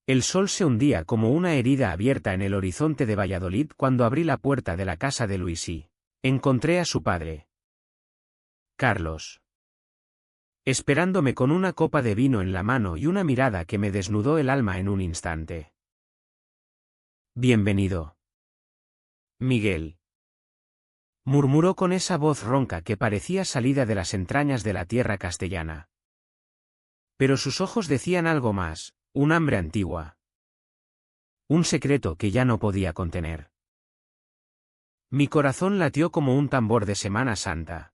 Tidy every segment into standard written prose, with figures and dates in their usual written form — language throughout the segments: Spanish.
El sol se hundía como una herida abierta en el horizonte de Valladolid cuando abrí la puerta de la casa de Luis y encontré a su padre, Carlos, esperándome con una copa de vino en la mano y una mirada que me desnudó el alma en un instante. Bienvenido, Miguel, murmuró con esa voz ronca que parecía salida de las entrañas de la tierra castellana. Pero sus ojos decían algo más, un hambre antigua. Un secreto que ya no podía contener. Mi corazón latió como un tambor de Semana Santa,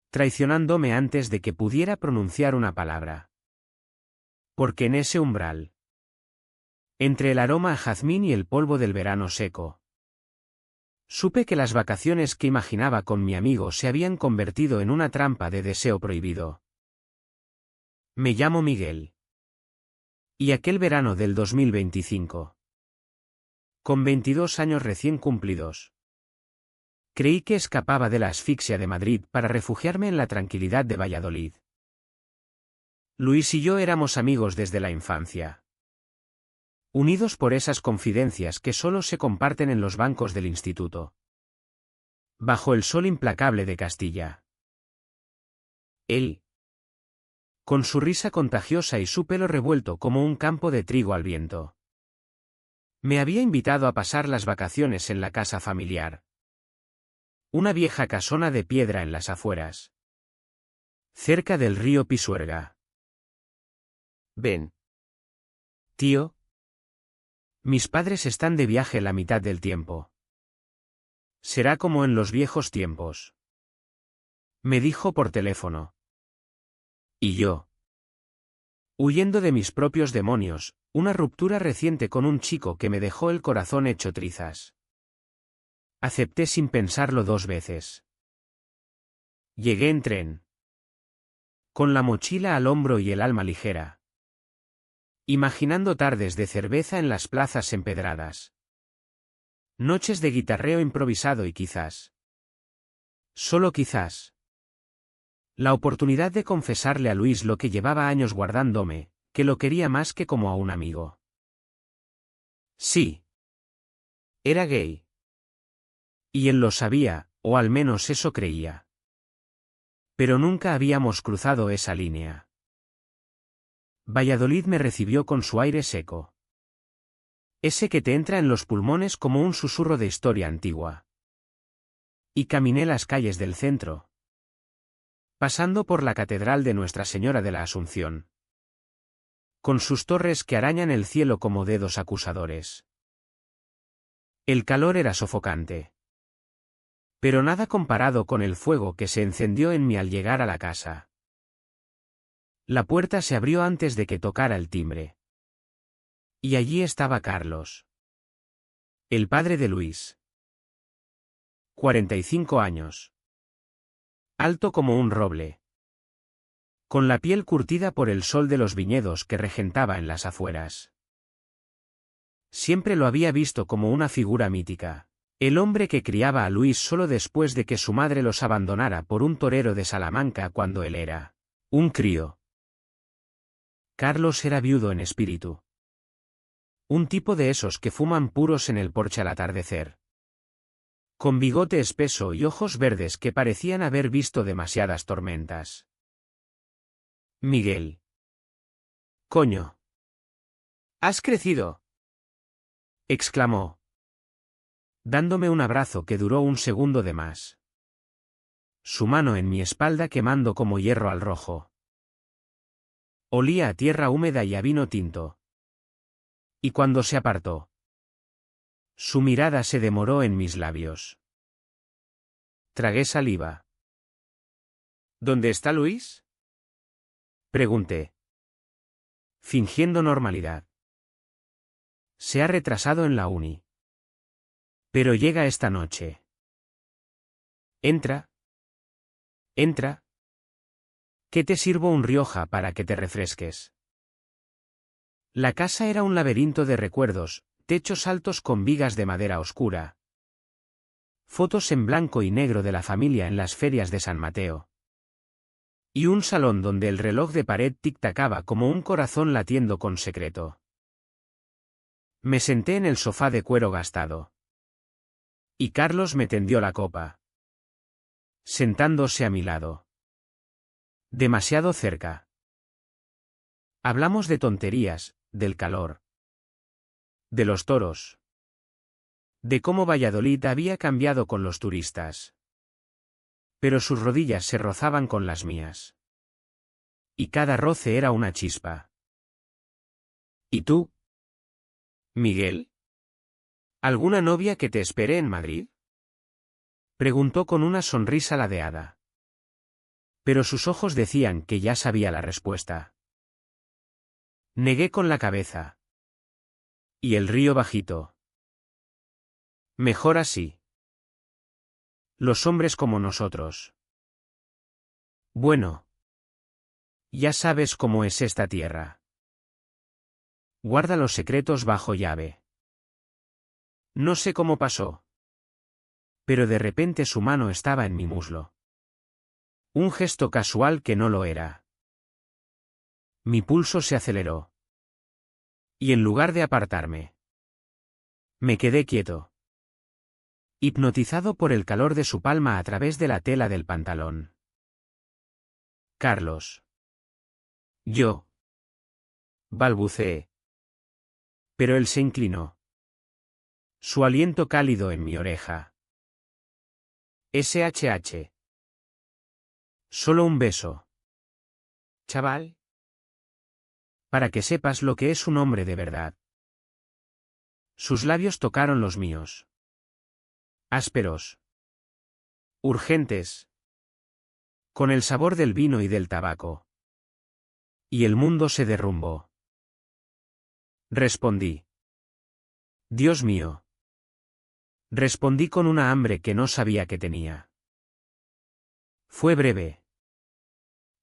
traicionándome antes de que pudiera pronunciar una palabra. Porque en ese umbral, entre el aroma a jazmín y el polvo del verano seco, supe que las vacaciones que imaginaba con mi amigo se habían convertido en una trampa de deseo prohibido. Me llamo Miguel. Y aquel verano del 2025, con 22 años recién cumplidos, creí que escapaba de la asfixia de Madrid para refugiarme en la tranquilidad de Valladolid. Luis y yo éramos amigos desde la infancia, unidos por esas confidencias que solo se comparten en los bancos del instituto, bajo el sol implacable de Castilla. Él, con su risa contagiosa y su pelo revuelto como un campo de trigo al viento, me había invitado a pasar las vacaciones en la casa familiar. Una vieja casona de piedra en las afueras, cerca del río Pisuerga. Ven, tío. Mis padres están de viaje la mitad del tiempo. Será como en los viejos tiempos, me dijo por teléfono. Y yo, huyendo de mis propios demonios, una ruptura reciente con un chico que me dejó el corazón hecho trizas. Acepté sin pensarlo 2 veces. Llegué en tren, con la mochila al hombro y el alma ligera, imaginando tardes de cerveza en las plazas empedradas, noches de guitarreo improvisado y quizás, solo quizás, la oportunidad de confesarle a Luis lo que llevaba años guardándome, que lo quería más que como a un amigo. Sí. Era gay. Y él lo sabía, o al menos eso creía. Pero nunca habíamos cruzado esa línea. Valladolid me recibió con su aire seco. Ese que te entra en los pulmones como un susurro de historia antigua. Y caminé las calles del centro, pasando por la Catedral de Nuestra Señora de la Asunción, con sus torres que arañan el cielo como dedos acusadores. El calor era sofocante, pero nada comparado con el fuego que se encendió en mí al llegar a la casa. La puerta se abrió antes de que tocara el timbre. Y allí estaba Carlos, el padre de Luis. 45 años. Alto como un roble, con la piel curtida por el sol de los viñedos que regentaba en las afueras. Siempre lo había visto como una figura mítica, el hombre que criaba a Luis solo después de que su madre los abandonara por un torero de Salamanca cuando él era un crío. Carlos era viudo en espíritu. Un tipo de esos que fuman puros en el porche al atardecer, con bigote espeso y ojos verdes que parecían haber visto demasiadas tormentas. Miguel. Coño. ¿Has crecido?, exclamó, dándome un abrazo que duró un segundo de más. Su mano en mi espalda quemando como hierro al rojo. Olía a tierra húmeda y a vino tinto. Y cuando se apartó, su mirada se demoró en mis labios. Tragué saliva. ¿Dónde está Luis?, pregunté, fingiendo normalidad. Se ha retrasado en la uni. Pero llega esta noche. Entra. Entra. ¿Qué te sirvo un Rioja para que te refresques? La casa era un laberinto de recuerdos, techos altos con vigas de madera oscura, fotos en blanco y negro de la familia en las ferias de San Mateo, y un salón donde el reloj de pared tic-tacaba como un corazón latiendo con secreto. Me senté en el sofá de cuero gastado. Y Carlos me tendió la copa, sentándose a mi lado. Demasiado cerca. Hablamos de tonterías, del calor, de los toros, de cómo Valladolid había cambiado con los turistas. Pero sus rodillas se rozaban con las mías. Y cada roce era una chispa. ¿Y tú? Miguel. ¿Alguna novia que te espere en Madrid? Preguntó con una sonrisa ladeada. Pero sus ojos decían que ya sabía la respuesta. Negué con la cabeza. Y el río bajito. Mejor así. Los hombres como nosotros. Bueno. Ya sabes cómo es esta tierra. Guarda los secretos bajo llave. No sé cómo pasó. Pero de repente su mano estaba en mi muslo. Un gesto casual que no lo era. Mi pulso se aceleró. Y en lugar de apartarme, me quedé quieto, hipnotizado por el calor de su palma a través de la tela del pantalón. Carlos. Yo. Balbuceé. Pero él se inclinó. Su aliento cálido en mi oreja. SHH. Solo un beso. Chaval. Para que sepas lo que es un hombre de verdad. Sus labios tocaron los míos. Ásperos. Urgentes. Con el sabor del vino y del tabaco. Y el mundo se derrumbó. Respondí. Dios mío. Respondí con una hambre que no sabía que tenía. Fue breve.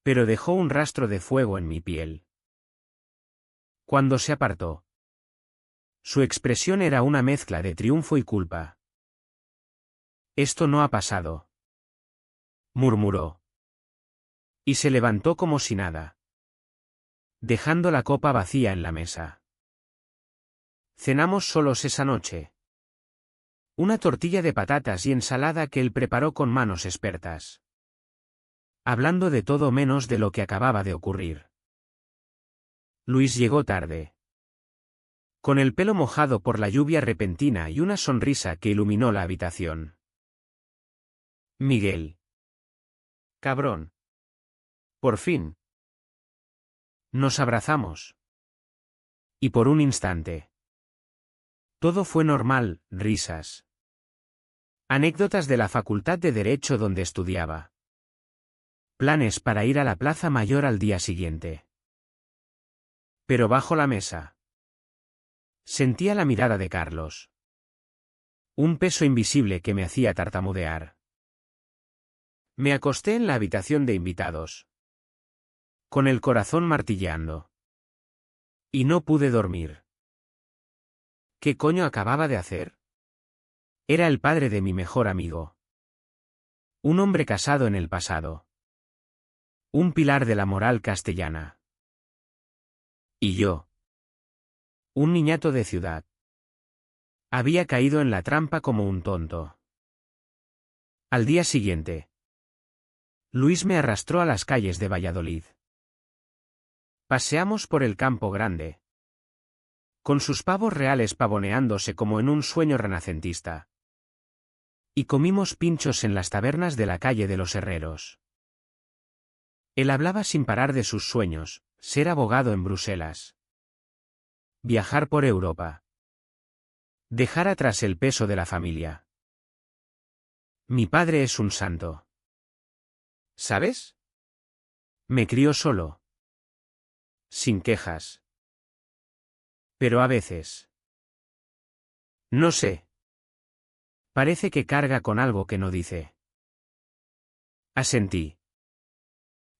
Pero dejó un rastro de fuego en mi piel. Cuando se apartó. Su expresión era una mezcla de triunfo y culpa. Esto no ha pasado. Murmuró. Y se levantó como si nada. Dejando la copa vacía en la mesa. Cenamos solos esa noche. Una tortilla de patatas y ensalada que él preparó con manos expertas. Hablando de todo menos de lo que acababa de ocurrir. Luis llegó tarde. Con el pelo mojado por la lluvia repentina y una sonrisa que iluminó la habitación. Miguel. Cabrón. Por fin. Nos abrazamos. Y por un instante. Todo fue normal, risas. Anécdotas de la Facultad de Derecho donde estudiaba. Planes para ir a la Plaza Mayor al día siguiente. Pero bajo la mesa. Sentía la mirada de Carlos. Un peso invisible que me hacía tartamudear. Me acosté en la habitación de invitados. Con el corazón martilleando. Y no pude dormir. ¿Qué coño acababa de hacer? Era el padre de mi mejor amigo. Un hombre casado en el pasado. Un pilar de la moral castellana. Y yo. Un niñato de ciudad. Había caído en la trampa como un tonto. Al día siguiente. Luis me arrastró a las calles de Valladolid. Paseamos por el Campo Grande. Con sus pavos reales pavoneándose como en un sueño renacentista. Y comimos pinchos en las tabernas de la calle de los Herreros. Él hablaba sin parar de sus sueños, ser abogado en Bruselas. Viajar por Europa. Dejar atrás el peso de la familia. Mi padre es un santo. ¿Sabes? Me crió solo. Sin quejas. Pero a veces. No sé. Parece que carga con algo que no dice. Asentí.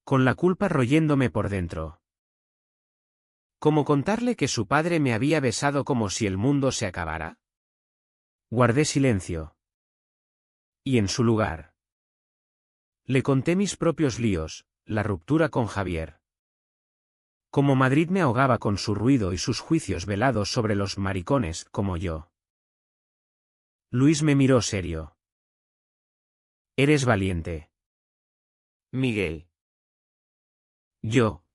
Con la culpa royéndome por dentro. ¿Cómo contarle que su padre me había besado como si el mundo se acabara? Guardé silencio. Y en su lugar. Le conté mis propios líos, la ruptura con Javier. Como Madrid me ahogaba con su ruido y sus juicios velados sobre los maricones como yo. Luis me miró serio. Eres valiente. Miguel. Yo.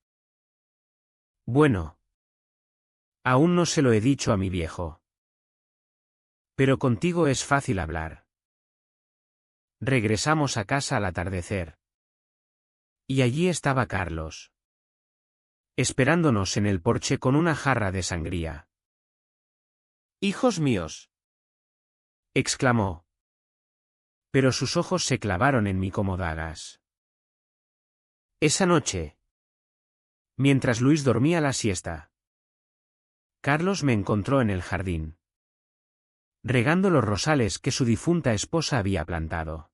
Bueno. Aún no se lo he dicho a mi viejo. Pero contigo es fácil hablar. Regresamos a casa al atardecer. Y allí estaba Carlos, esperándonos en el porche con una jarra de sangría. Hijos míos. Exclamó. Pero sus ojos se clavaron en mí como dagas. Esa noche, mientras Luis dormía la siesta, Carlos me encontró en el jardín, regando los rosales que su difunta esposa había plantado.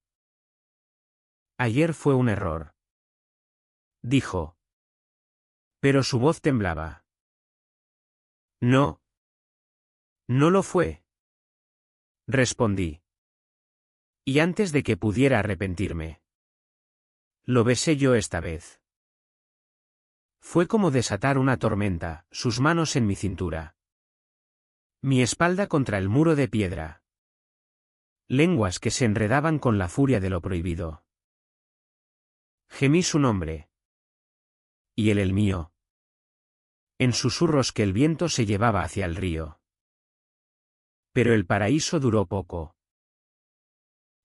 Ayer fue un error, dijo. Pero su voz temblaba. No. No lo fue, respondí. Y antes de que pudiera arrepentirme, lo besé yo esta vez. Fue como desatar una tormenta, sus manos en mi cintura. Mi espalda contra el muro de piedra. Lenguas que se enredaban con la furia de lo prohibido. Gemí su nombre. Y él el mío. En susurros que el viento se llevaba hacia el río. Pero el paraíso duró poco.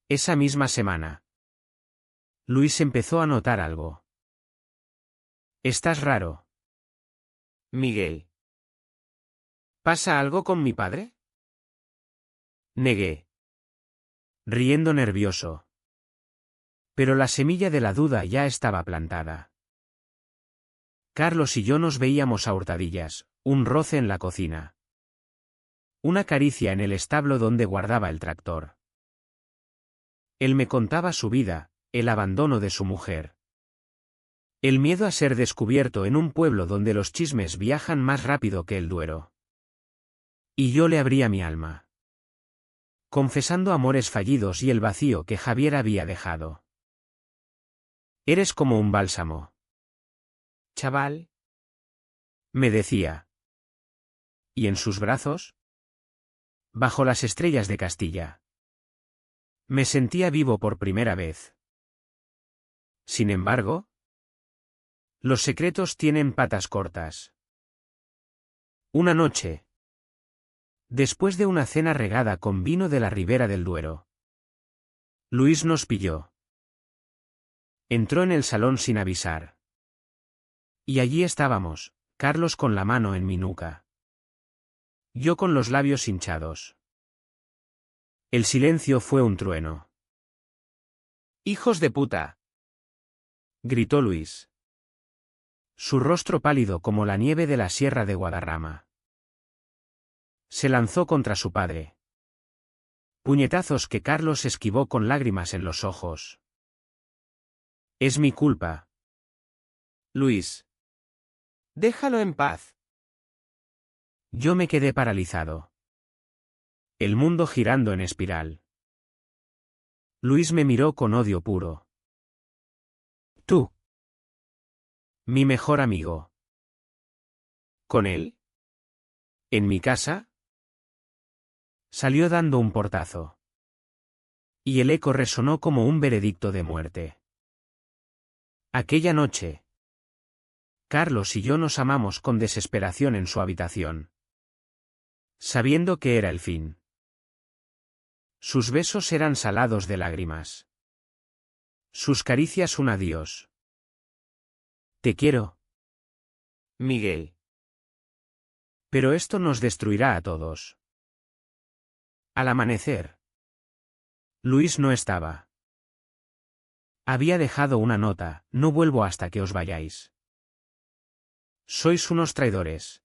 Esa misma semana, Luis empezó a notar algo. Estás raro. Miguel. ¿Pasa algo con mi padre? Negué, riendo nervioso. Pero la semilla de la duda ya estaba plantada. Carlos y yo nos veíamos a hurtadillas, un roce en la cocina. Una caricia en el establo donde guardaba el tractor. Él me contaba su vida, el abandono de su mujer. El miedo a ser descubierto en un pueblo donde los chismes viajan más rápido que el Duero. Y yo le abría mi alma, confesando amores fallidos y el vacío que Javier había dejado. Eres como un bálsamo, Chaval. me decía. ¿Y en sus brazos? Bajo las estrellas de Castilla. Me sentía vivo por primera vez. Sin embargo, los secretos tienen patas cortas. Una noche, después de una cena regada con vino de la Ribera del Duero, Luis nos pilló. Entró en el salón sin avisar. Y allí estábamos, Carlos con la mano en mi nuca. Yo con los labios hinchados. El silencio fue un trueno. Hijos de puta. Gritó Luis. Su rostro pálido como la nieve de la sierra de Guadarrama. Se lanzó contra su padre. Puñetazos que Carlos esquivó con lágrimas en los ojos. Es mi culpa. Luis. Déjalo en paz. Yo me quedé paralizado. El mundo girando en espiral. Luis me miró con odio puro. Tú. Mi mejor amigo. ¿Con él? ¿En mi casa? Salió dando un portazo. Y el eco resonó como un veredicto de muerte. Aquella noche, Carlos y yo nos amamos con desesperación en su habitación, sabiendo que era el fin. Sus besos eran salados de lágrimas. Sus caricias un adiós. Te quiero, Miguel. pero esto nos destruirá a todos. Al amanecer, Luis no estaba. Había dejado una nota: no vuelvo hasta que os vayáis. Sois unos traidores.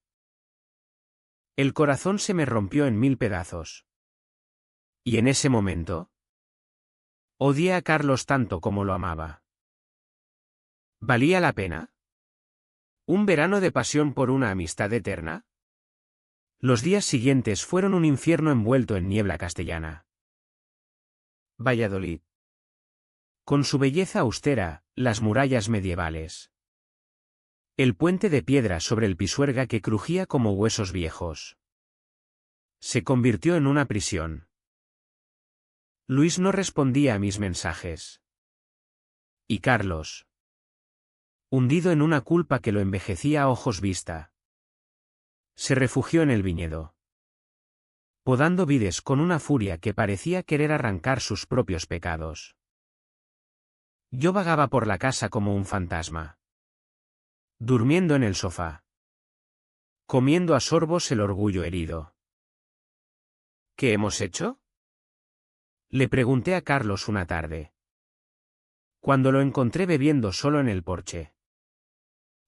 El corazón se me rompió en 1000 pedazos. Y en ese momento, odié a Carlos tanto como lo amaba. ¿Valía la pena? ¿Un verano de pasión por una amistad eterna? Los días siguientes fueron un infierno envuelto en niebla castellana. Valladolid. Con su belleza austera, las murallas medievales. El puente de piedra sobre el Pisuerga que crujía como huesos viejos. Se convirtió en una prisión. Luis no respondía a mis mensajes. Y Carlos, hundido en una culpa que lo envejecía a ojos vista, se refugió en el viñedo, podando vides con una furia que parecía querer arrancar sus propios pecados. Yo vagaba por la casa como un fantasma, durmiendo en el sofá, comiendo a sorbos el orgullo herido. ¿Qué hemos hecho? Le pregunté a Carlos una tarde, cuando lo encontré bebiendo solo en el porche,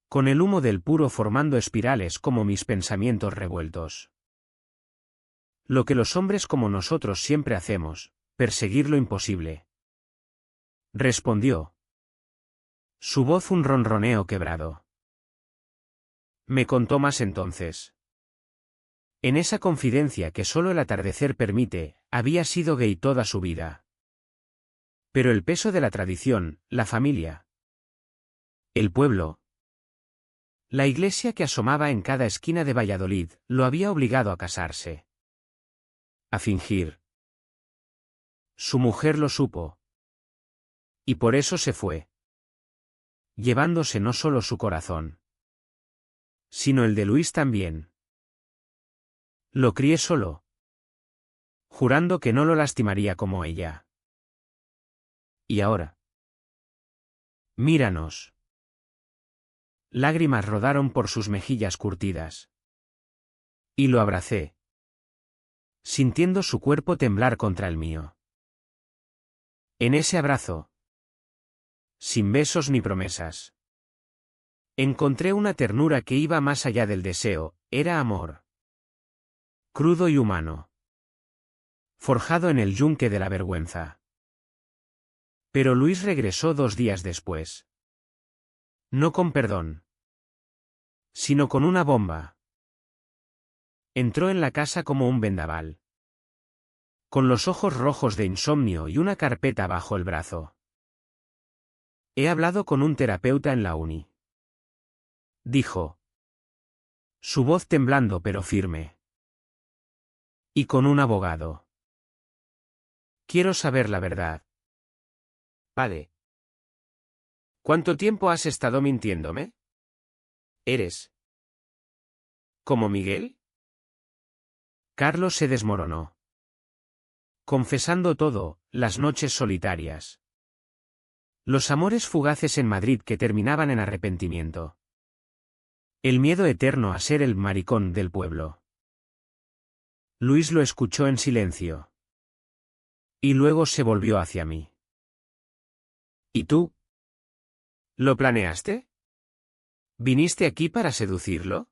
con el humo del puro formando espirales como mis pensamientos revueltos. Lo que los hombres como nosotros siempre hacemos, perseguir lo imposible. Respondió. Su voz un ronroneo quebrado. Me contó más entonces. En esa confidencia que solo el atardecer permite, había sido gay toda su vida. Pero el peso de la tradición, la familia, el pueblo, la iglesia que asomaba en cada esquina de Valladolid, lo había obligado a casarse. A fingir. Su mujer lo supo. Y por eso se fue. Llevándose no solo su corazón, sino el de Luis también. Lo crié solo, jurando que no lo lastimaría como ella. Y ahora. Míranos. Lágrimas rodaron por sus mejillas curtidas. Y lo abracé, sintiendo su cuerpo temblar contra el mío. En ese abrazo, sin besos ni promesas, encontré una ternura que iba más allá del deseo, era amor. Crudo y humano. Forjado en el yunque de la vergüenza. Pero Luis regresó 2 días después. No con perdón, sino con una bomba. Entró en la casa como un vendaval, con los ojos rojos de insomnio y una carpeta bajo el brazo. He hablado con un terapeuta en la uni, dijo, su voz temblando pero firme. Y con un abogado. Quiero saber la verdad. Vale. ¿Cuánto tiempo has estado mintiéndome? ¿Eres como Miguel? Carlos se desmoronó. Confesando todo, las noches solitarias. Los amores fugaces en Madrid que terminaban en arrepentimiento. El miedo eterno a ser el maricón del pueblo. Luis lo escuchó en silencio. Y luego se volvió hacia mí. ¿Y tú? ¿Lo planeaste? ¿Viniste aquí para seducirlo?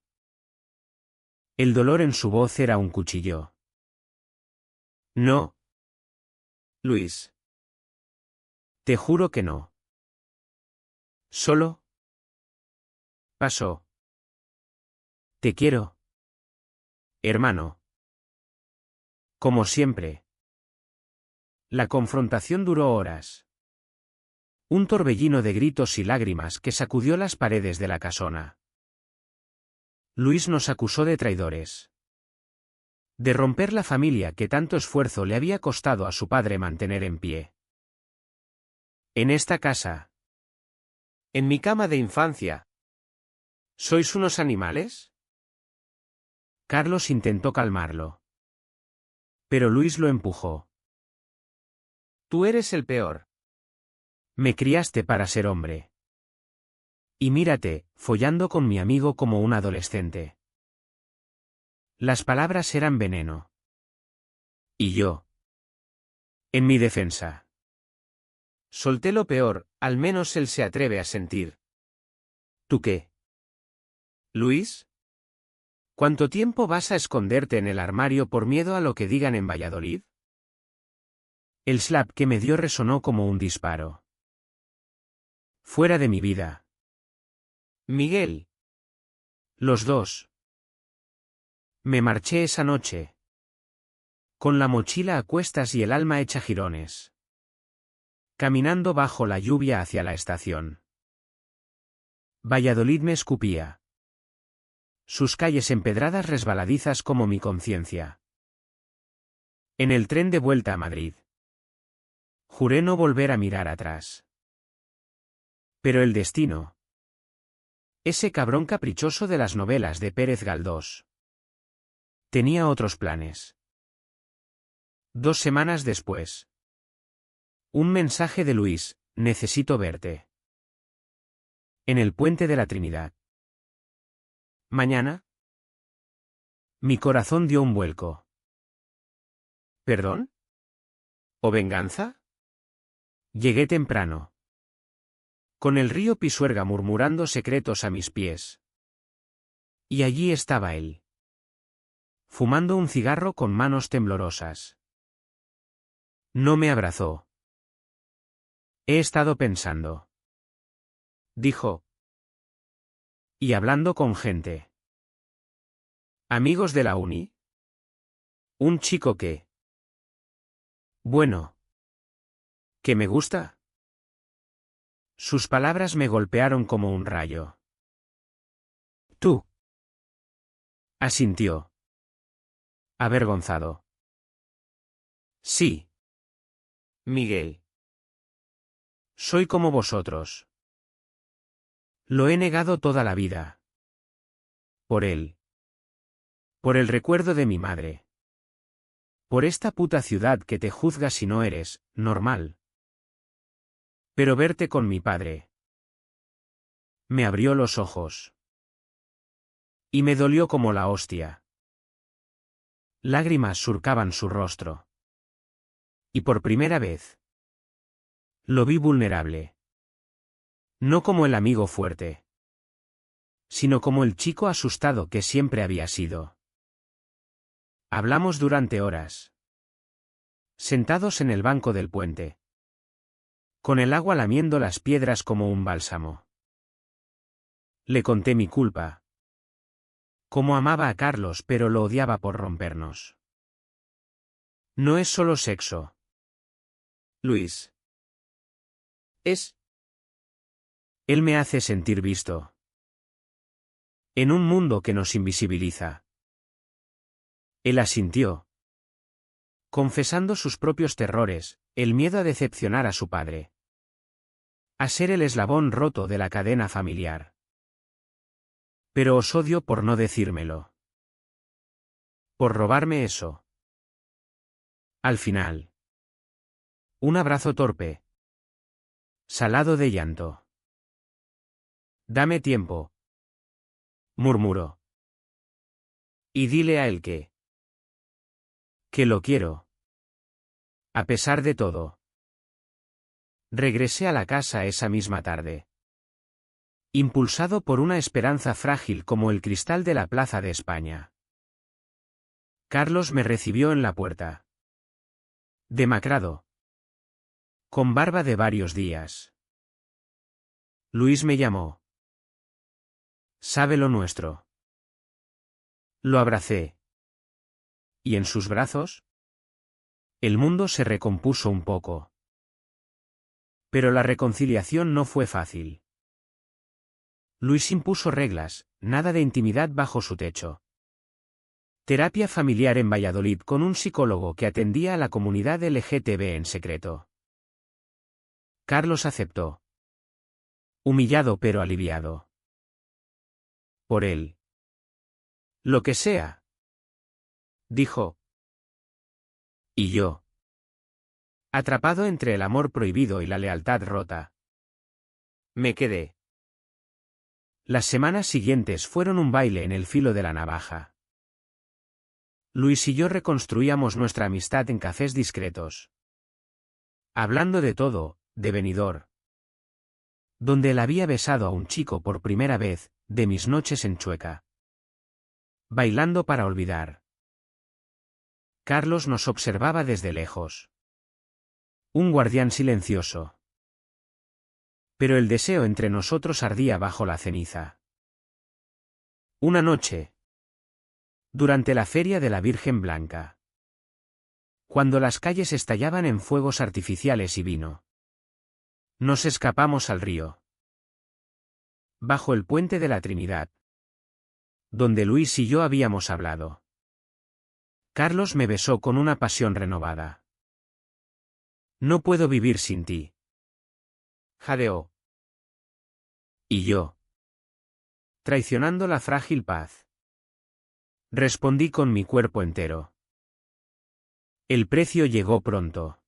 El dolor en su voz era un cuchillo. No. Luis. Te juro que no. Solo. Pasó. Te quiero. Hermano. Como siempre. La confrontación duró horas. Un torbellino de gritos y lágrimas que sacudió las paredes de la casona. Luis nos acusó de traidores. De romper la familia que tanto esfuerzo le había costado a su padre mantener en pie. En esta casa. En mi cama de infancia. ¿Sois unos animales? Carlos intentó calmarlo. Pero Luis lo empujó. Tú eres el peor. Me criaste para ser hombre. Y mírate, follando con mi amigo como un adolescente. Las palabras eran veneno. Y yo. En mi defensa. Solté lo peor, al menos él se atreve a sentir. ¿Tú qué? ¿Luis? ¿Cuánto tiempo vas a esconderte en el armario por miedo a lo que digan en Valladolid? El slap que me dio resonó como un disparo. Fuera de mi vida. Miguel. Los dos. Me marché esa noche. Con la mochila a cuestas y el alma hecha jirones. Caminando bajo la lluvia hacia la estación. Valladolid me escupía. Sus calles empedradas resbaladizas como mi conciencia. En el tren de vuelta a Madrid. Juré no volver a mirar atrás. Pero el destino. Ese cabrón caprichoso de las novelas de Pérez Galdós. Tenía otros planes. 2 semanas después. Un mensaje de Luis: necesito verte. En el puente de la Trinidad. ¿Mañana? Mi corazón dio un vuelco. ¿Perdón? ¿O venganza? Llegué temprano. Con el río Pisuerga murmurando secretos a mis pies. Y allí estaba él. Fumando un cigarro con manos temblorosas. No me abrazó. He estado pensando. Dijo. Y hablando con gente. ¿Amigos de la uni? Un chico que... Bueno. ¿Que me gusta? Sus palabras me golpearon como un rayo. ¿Tú? Asintió. Avergonzado. Sí. Miguel. Soy como vosotros. Lo he negado toda la vida. Por él. Por el recuerdo de mi madre. Por esta puta ciudad que te juzga si no eres normal. Pero verte con mi padre. Me abrió los ojos. Y me dolió como la hostia. Lágrimas surcaban su rostro. Y por primera vez. Lo vi vulnerable. No como el amigo fuerte. Sino como el chico asustado que siempre había sido. Hablamos durante horas. Sentados en el banco del puente. Con el agua lamiendo las piedras como un bálsamo. Le conté mi culpa. Cómo amaba a Carlos pero lo odiaba por rompernos. No es solo sexo. Luis. Es... Él me hace sentir visto. En un mundo que nos invisibiliza. Él asintió. Confesando sus propios terrores, el miedo a decepcionar a su padre. A ser el eslabón roto de la cadena familiar. Pero os odio por no decírmelo. Por robarme eso. Al final. Un abrazo torpe. Salado de llanto. Dame tiempo. Murmuró. Y dile a él que lo quiero. A pesar de todo. Regresé a la casa esa misma tarde. Impulsado por una esperanza frágil como el cristal de la Plaza de España. Carlos me recibió en la puerta. Demacrado. Con barba de varios días. Luis me llamó. Sabe lo nuestro. Lo abracé. ¿Y en sus brazos? El mundo se recompuso un poco. Pero la reconciliación no fue fácil. Luis impuso reglas, nada de intimidad bajo su techo. Terapia familiar en Valladolid con un psicólogo que atendía a la comunidad LGTB en secreto. Carlos aceptó. Humillado pero aliviado. Por él. Lo que sea. Dijo. Y yo. Atrapado entre el amor prohibido y la lealtad rota. Me quedé. Las semanas siguientes fueron un baile en el filo de la navaja. Luis y yo reconstruíamos nuestra amistad en cafés discretos. Hablando de todo, de Benidorm. Donde él había besado a un chico por primera vez, de mis noches en Chueca. Bailando para olvidar. Carlos nos observaba desde lejos. Un guardián silencioso. Pero el deseo entre nosotros ardía bajo la ceniza. Una noche. Durante la feria de la Virgen Blanca. Cuando las calles estallaban en fuegos artificiales y vino. Nos escapamos al río. bajo el puente de la Trinidad, donde Luis y yo habíamos hablado. Carlos me besó con una pasión renovada. No puedo vivir sin ti. Jadeó. ¿Y yo? Traicionando la frágil paz. Respondí con mi cuerpo entero. El precio llegó pronto.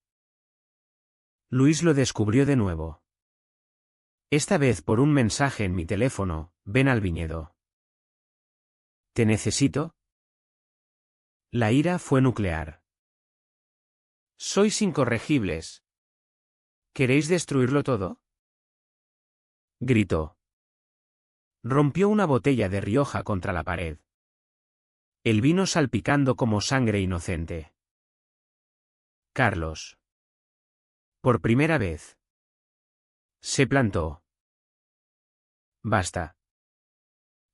Luis lo descubrió de nuevo. Esta vez por un mensaje en mi teléfono: ven al viñedo. ¿Te necesito? La ira fue nuclear. Sois incorregibles. ¿Queréis destruirlo todo? Gritó. Rompió una botella de Rioja contra la pared. El vino salpicando como sangre inocente. Carlos. Por primera vez. Se plantó. Basta.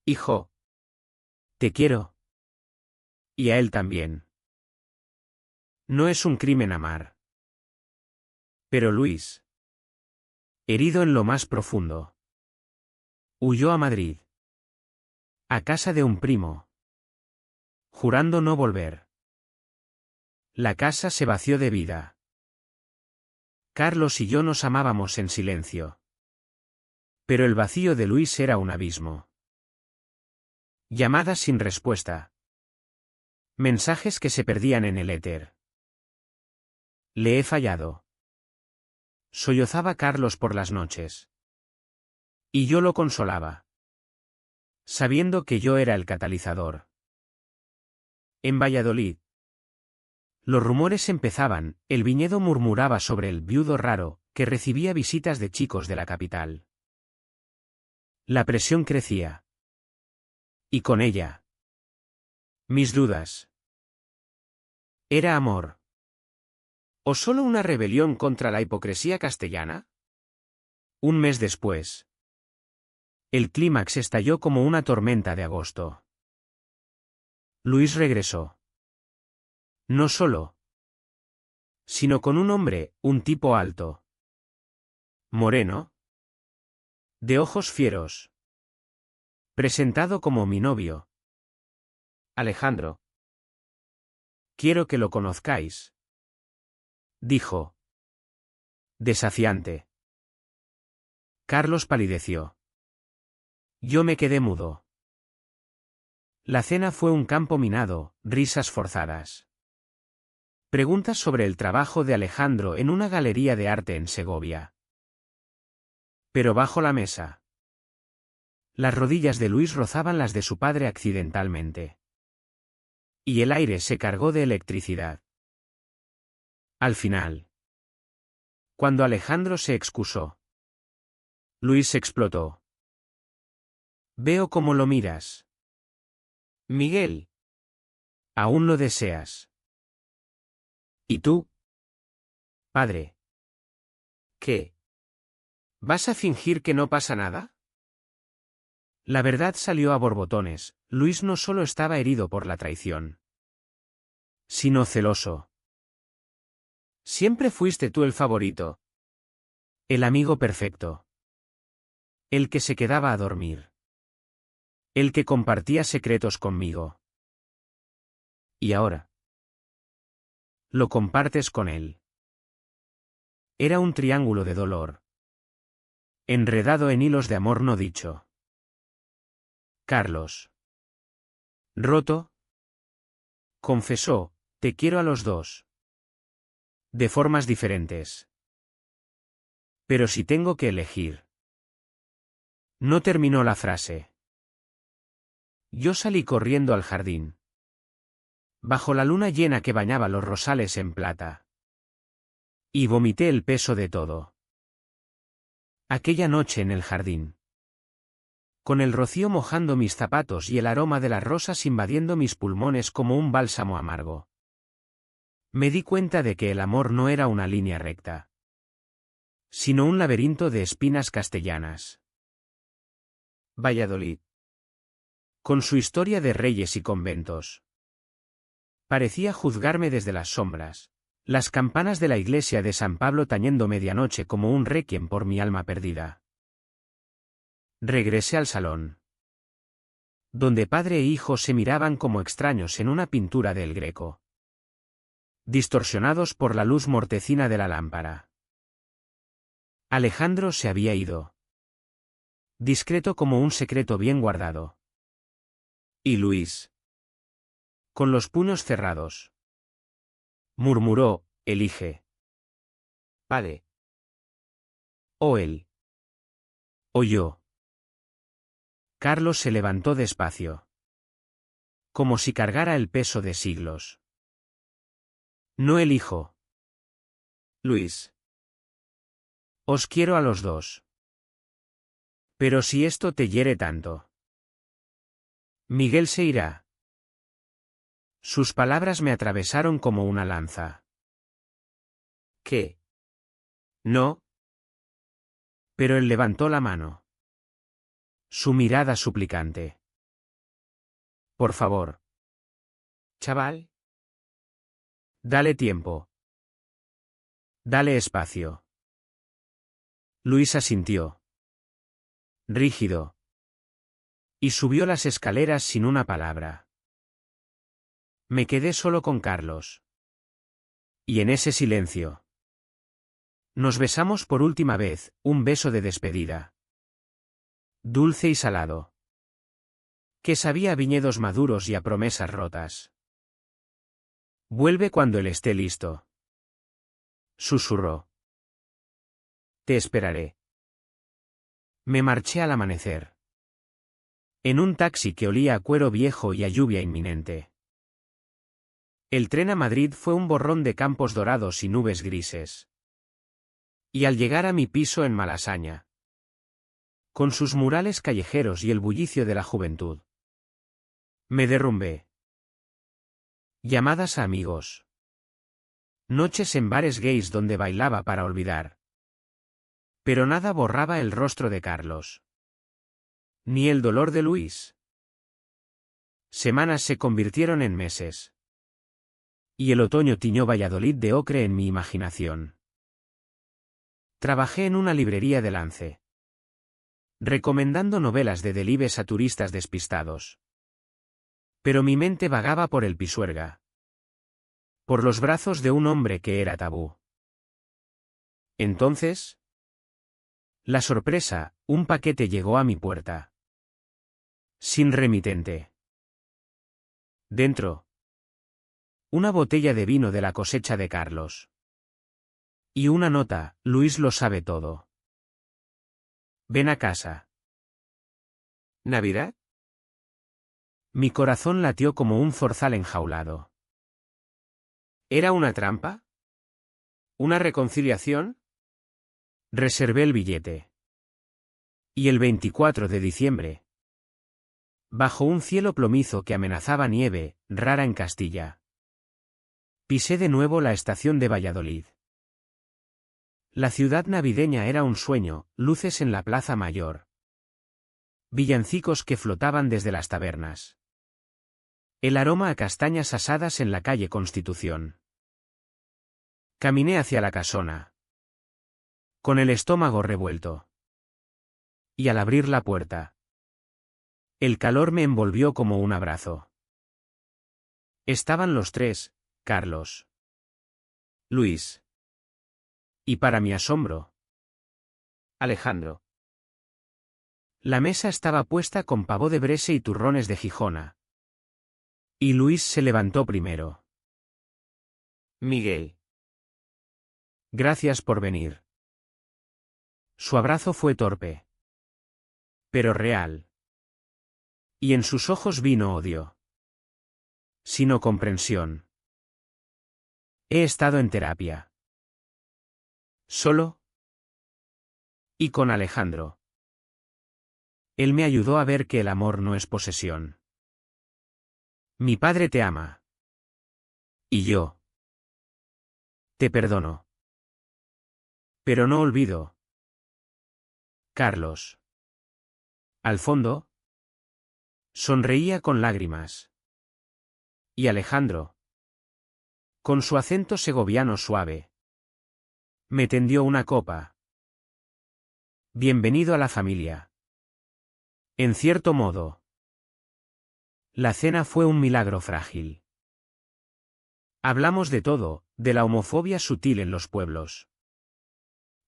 Hijo. Te quiero. Y a él también. No es un crimen amar. Pero Luis, herido en lo más profundo, huyó a Madrid. A casa de un primo. Jurando no volver. La casa se vació de vida. Carlos y yo nos amábamos en silencio. Pero el vacío de Luis era un abismo. Llamadas sin respuesta. Mensajes que se perdían en el éter. Le he fallado. Sollozaba Carlos por las noches. Y yo lo consolaba, sabiendo que yo era el catalizador. En Valladolid. Los rumores empezaban, el viñedo murmuraba sobre el viudo raro, que recibía visitas de chicos de la capital. La presión crecía. Y con ella, mis dudas. ¿Era amor? ¿O solo una rebelión contra la hipocresía castellana? Un mes después. El clímax estalló como una tormenta de agosto. Luis regresó. No solo, sino con un hombre, un tipo alto. Moreno. De ojos fieros. Presentado como mi novio. Alejandro. Quiero que lo conozcáis. Dijo. Desafiante. Carlos palideció. Yo me quedé mudo. La cena fue un campo minado, risas forzadas. Preguntas sobre el trabajo de Alejandro en una galería de arte en Segovia. Pero bajo la mesa. Las rodillas de Luis rozaban las de su padre accidentalmente. Y el aire se cargó de electricidad. Al final. Cuando Alejandro se excusó. Luis explotó. Veo cómo lo miras. Miguel. Aún lo deseas. ¿Y tú? Padre. ¿Qué? ¿Vas a fingir que no pasa nada? La verdad salió a borbotones. Luis no solo estaba herido por la traición, sino celoso. Siempre fuiste tú el favorito. El amigo perfecto. El que se quedaba a dormir. El que compartía secretos conmigo. Y ahora. Lo compartes con él. Era un triángulo de dolor. Enredado en hilos de amor no dicho. Carlos. Roto. Confesó, te quiero a los dos. De formas diferentes. Pero si tengo que elegir. No terminó la frase. Yo salí corriendo al jardín. Bajo la luna llena que bañaba los rosales en plata. Y vomité el peso de todo. Aquella noche en el jardín. Con el rocío mojando mis zapatos y el aroma de las rosas invadiendo mis pulmones como un bálsamo amargo. Me di cuenta de que el amor no era una línea recta, sino un laberinto de espinas castellanas. Valladolid. Con su historia de reyes y conventos. Parecía juzgarme desde las sombras, las campanas de la iglesia de San Pablo tañendo medianoche como un requiem por mi alma perdida. Regresé al salón, donde padre e hijo se miraban como extraños en una pintura del Greco, distorsionados por la luz mortecina de la lámpara. Alejandro se había ido, discreto como un secreto bien guardado. Y Luis, con los puños cerrados, murmuró: elige. Padre. O él. O yo. Carlos se levantó despacio, como si cargara el peso de siglos. No elijo. Luis. Os quiero a los dos. Pero si esto te hiere tanto. Miguel se irá. Sus palabras me atravesaron como una lanza. ¿Qué? No. Pero él levantó la mano. Su mirada suplicante. Por favor. Chaval. Dale tiempo. Dale espacio. Luis asintió. Rígido. Y subió las escaleras sin una palabra. Me quedé solo con Carlos. Y en ese silencio. Nos besamos por última vez, un beso de despedida. Dulce y salado. Que sabía a viñedos maduros y a promesas rotas. Vuelve cuando él esté listo. Susurró. Te esperaré. Me marché al amanecer. En un taxi que olía a cuero viejo y a lluvia inminente. El tren a Madrid fue un borrón de campos dorados y nubes grises. Y al llegar a mi piso en Malasaña, con sus murales callejeros y el bullicio de la juventud, me derrumbé. Llamadas a amigos. Noches en bares gays donde bailaba para olvidar. Pero nada borraba el rostro de Carlos. Ni el dolor de Luis. Semanas se convirtieron en meses. Y el otoño tiñó Valladolid de ocre en mi imaginación. Trabajé en una librería de Lance, recomendando novelas de Delibes a turistas despistados. Pero mi mente vagaba por el Pisuerga. Por los brazos de un hombre que era tabú. Entonces, la sorpresa, un paquete llegó a mi puerta. Sin remitente. Dentro, una botella de vino de la cosecha de Carlos. Y una nota: Luis lo sabe todo. Ven a casa. ¿Navidad? Mi corazón latió como un zorzal enjaulado. ¿Era una trampa? ¿Una reconciliación? Reservé el billete. Y el 24 de diciembre, bajo un cielo plomizo que amenazaba nieve, rara en Castilla, pisé de nuevo la estación de Valladolid. La ciudad navideña era un sueño, luces en la plaza mayor. Villancicos que flotaban desde las tabernas. El aroma a castañas asadas en la calle Constitución. Caminé hacia la casona, con el estómago revuelto. Y al abrir la puerta, el calor me envolvió como un abrazo. Estaban los tres: Carlos, Luis. Y para mi asombro, Alejandro. La mesa estaba puesta con pavó de Bresse y turrones de Gijona. Y Luis se levantó primero. Miguel. Gracias por venir. Su abrazo fue torpe, pero real. Y en sus ojos vino odio, sino comprensión. He estado en terapia. Solo. Y con Alejandro. Él me ayudó a ver que el amor no es posesión. Mi padre te ama. Y yo. Te perdono. Pero no olvido. Carlos. Al fondo, sonreía con lágrimas. Y Alejandro, con su acento segoviano suave, me tendió una copa. Bienvenido a la familia. En cierto modo, la cena fue un milagro frágil. Hablamos de todo, de la homofobia sutil en los pueblos.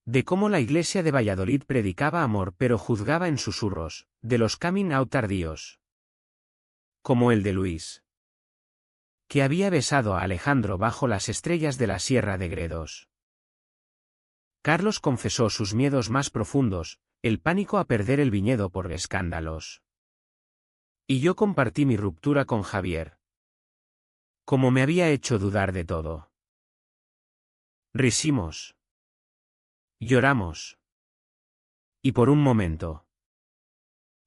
De cómo la iglesia de Valladolid predicaba amor pero juzgaba en susurros, de los coming out tardíos. Como el de Luis, que había besado a Alejandro bajo las estrellas de la Sierra de Gredos. Carlos confesó sus miedos más profundos, el pánico a perder el viñedo por escándalos. Y yo compartí mi ruptura con Javier. Como me había hecho dudar de todo. Risimos. Lloramos. Y por un momento.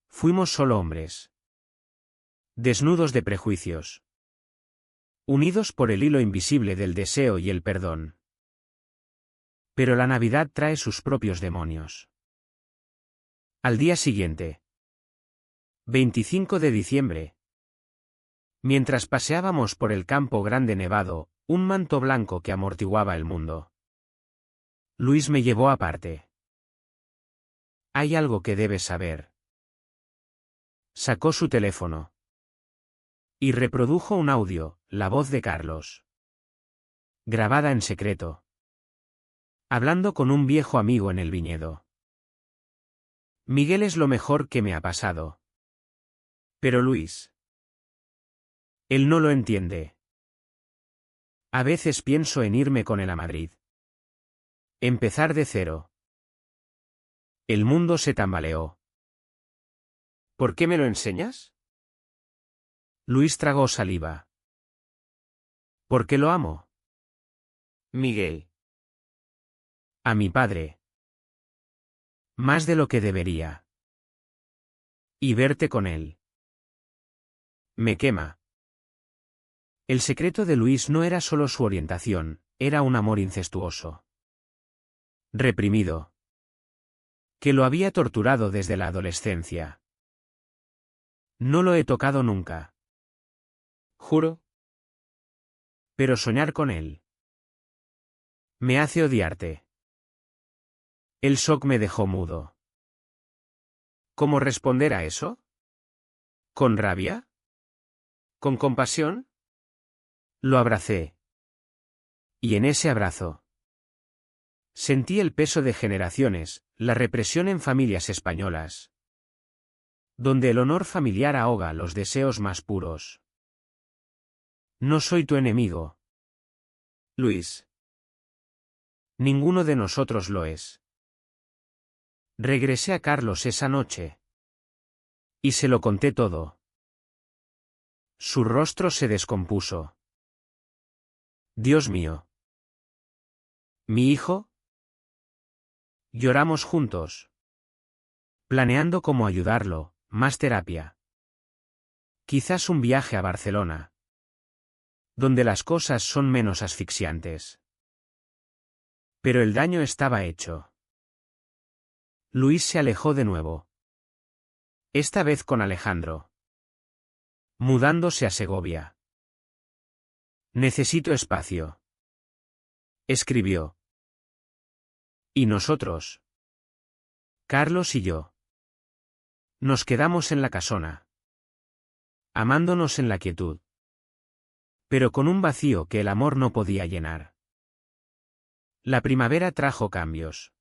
Fuimos solo hombres. Desnudos de prejuicios. Unidos por el hilo invisible del deseo y el perdón. Pero la Navidad trae sus propios demonios. Al día siguiente. 25 de diciembre. Mientras paseábamos por el campo grande nevado, un manto blanco que amortiguaba el mundo. Luis me llevó aparte. Hay algo que debes saber. Sacó su teléfono. Y reprodujo un audio, la voz de Carlos. Grabada en secreto. Hablando con un viejo amigo en el viñedo. Miguel es lo mejor que me ha pasado. Pero Luis. Él no lo entiende. A veces pienso en irme con él a Madrid. Empezar de cero. El mundo se tambaleó. ¿Por qué me lo enseñas? Luis tragó saliva. Porque lo amo. Miguel. A mi padre. Más de lo que debería. Y verte con él. Me quema. El secreto de Luis no era solo su orientación, era un amor incestuoso. Reprimido. Que lo había torturado desde la adolescencia. No lo he tocado nunca. Juro. Pero soñar con él. Me hace odiarte. El shock me dejó mudo. ¿Cómo responder a eso? ¿Con rabia? ¿Con compasión? Lo abracé. Y en ese abrazo sentí el peso de generaciones, la represión en familias españolas, donde el honor familiar ahoga los deseos más puros. No soy tu enemigo, Luis. Ninguno de nosotros lo es. Regresé a Carlos esa noche. Y se lo conté todo. Su rostro se descompuso. Dios mío. ¿Mi hijo? Lloramos juntos. Planeando cómo ayudarlo, más terapia. Quizás un viaje a Barcelona. Donde las cosas son menos asfixiantes. Pero el daño estaba hecho. Luis se alejó de nuevo. Esta vez con Alejandro. Mudándose a Segovia. Necesito espacio. Escribió. ¿Y nosotros? Carlos y yo. Nos quedamos en la casona. Amándonos en la quietud. Pero con un vacío que el amor no podía llenar. La primavera trajo cambios.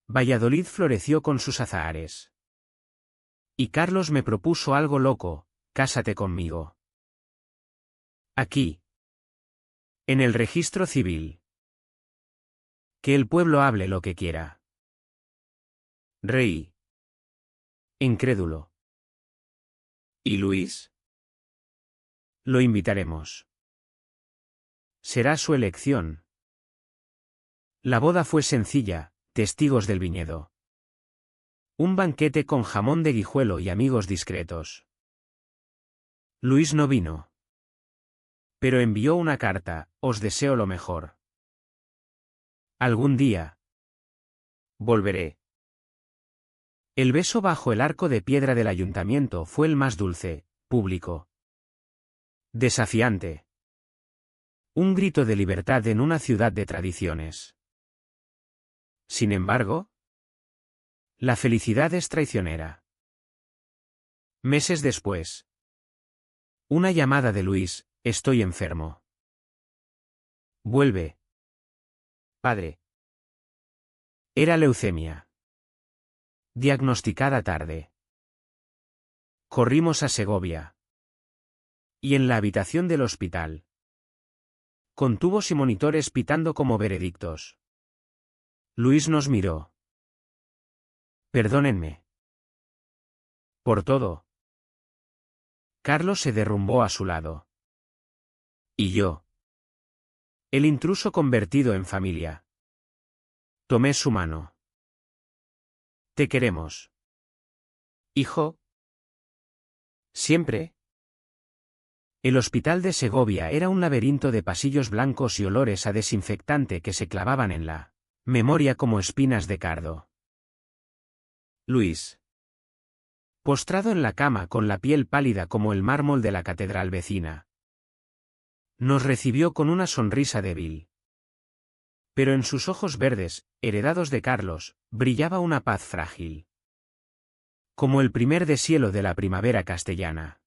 Valladolid floreció con sus azahares. Y Carlos me propuso algo loco, cásate conmigo. Aquí. En el registro civil. Que el pueblo hable lo que quiera. Reí. Incrédulo. ¿Y Luis? Lo invitaremos. Será su elección. La boda fue sencilla, testigos del viñedo. Un banquete con jamón de guijuelo y amigos discretos. Luis no vino. Pero envió una carta, os deseo lo mejor. Algún día. Volveré. El beso bajo el arco de piedra del ayuntamiento fue el más dulce, público. Desafiante. Un grito de libertad en una ciudad de tradiciones. Sin embargo, la felicidad es traicionera. Meses después. Una llamada de Luis: estoy enfermo. Vuelve. Padre. Era leucemia. Diagnosticada tarde. Corrimos a Segovia. Y en la habitación del hospital, con tubos y monitores pitando como veredictos, Luis nos miró. Perdónenme. Por todo. Carlos se derrumbó a su lado. Y yo, el intruso convertido en familia, tomé su mano. Te queremos. Hijo. Siempre. El hospital de Segovia era un laberinto de pasillos blancos y olores a desinfectante que se clavaban en la memoria como espinas de cardo. Luis, postrado en la cama con la piel pálida como el mármol de la catedral vecina, nos recibió con una sonrisa débil. Pero en sus ojos verdes, heredados de Carlos, brillaba una paz frágil, como el primer deshielo de la primavera castellana.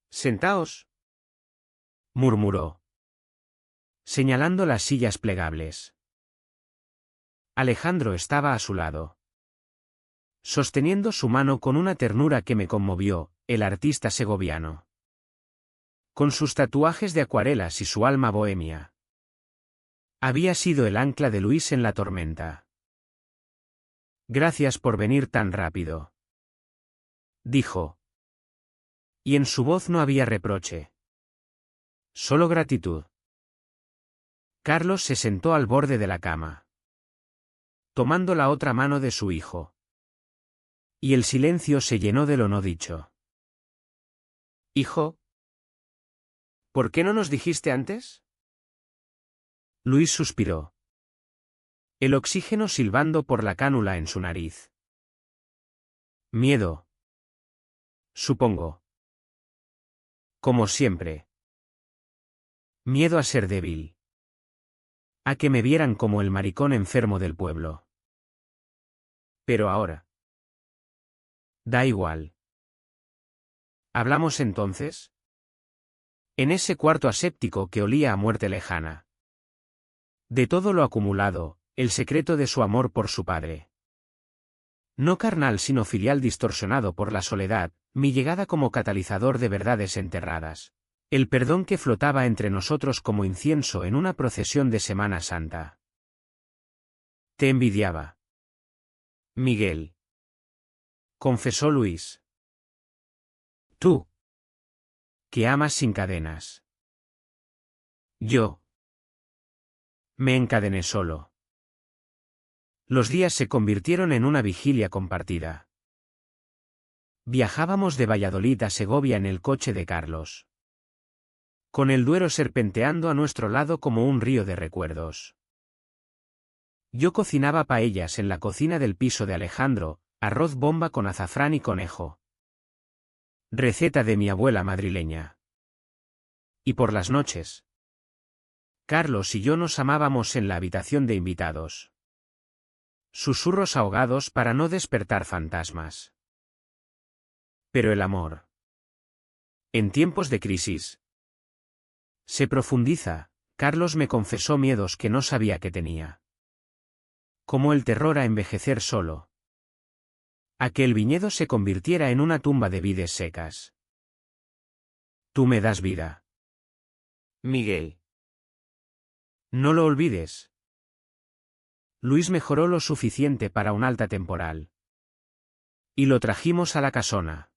Sentaos, murmuró, señalando las sillas plegables. Alejandro estaba a su lado, sosteniendo su mano con una ternura que me conmovió, el artista segoviano, con sus tatuajes de acuarelas y su alma bohemia. Había sido el ancla de Luis en la tormenta. Gracias por venir tan rápido, dijo. Y en su voz no había reproche, solo gratitud. Carlos se sentó al borde de la cama, tomando la otra mano de su hijo. Y el silencio se llenó de lo no dicho. Hijo, ¿por qué no nos dijiste antes? Luis suspiró, el oxígeno silbando por la cánula en su nariz. Miedo. Supongo. Como siempre. Miedo a ser débil. A que me vieran como el maricón enfermo del pueblo. Pero ahora. Da igual. ¿Hablamos entonces? En ese cuarto aséptico que olía a muerte lejana. De todo lo acumulado, el secreto de su amor por su padre. No carnal sino filial distorsionado por la soledad, mi llegada como catalizador de verdades enterradas. El perdón que flotaba entre nosotros como incienso en una procesión de Semana Santa. Te envidiaba, Miguel, confesó Luis. Tú, que amas sin cadenas. Yo me encadené solo. Los días se convirtieron en una vigilia compartida. Viajábamos de Valladolid a Segovia en el coche de Carlos, con el Duero serpenteando a nuestro lado como un río de recuerdos. Yo cocinaba paellas en la cocina del piso de Alejandro, arroz bomba con azafrán y conejo. Receta de mi abuela madrileña. Y por las noches, Carlos y yo nos amábamos en la habitación de invitados. Susurros ahogados para no despertar fantasmas. Pero el amor, en tiempos de crisis, se profundiza. Carlos me confesó miedos que no sabía que tenía. Como el terror a envejecer solo. A que el viñedo se convirtiera en una tumba de vides secas. Tú me das vida, Miguel. No lo olvides. Luis mejoró lo suficiente para un alta temporal. Y lo trajimos a la casona.